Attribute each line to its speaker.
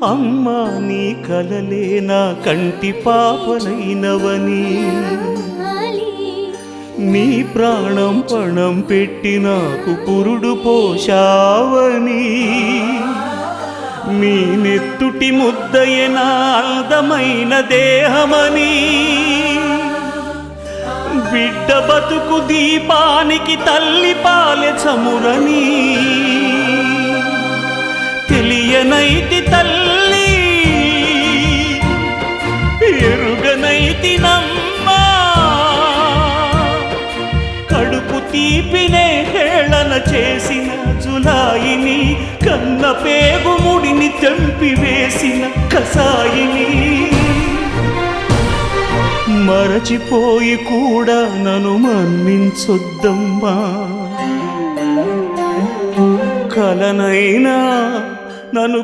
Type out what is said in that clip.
Speaker 1: అమ్మా నీ కలలే నా కంటి పాపలైనవని, నీ ప్రాణం పణం పెట్టి నాకు పురుడు పోషావని, నీ నెత్తుటి ముద్దయే నా అందమైన దేహమని, బిడ్డ బతుకు దీపానికి తల్లి పాలె చమురని తెలియనైతి తల్లి, ఎరుగనైతి నమ్మా, కడుపు తీపినే హేళన చేసిన జులాయిని, కన్న పేగు ముడిని తెంపి వేసిన కసాయిని, మరచిపోయి కూడా నన్ను మన్నించొద్దమ్మా, కలనైనా నన్ను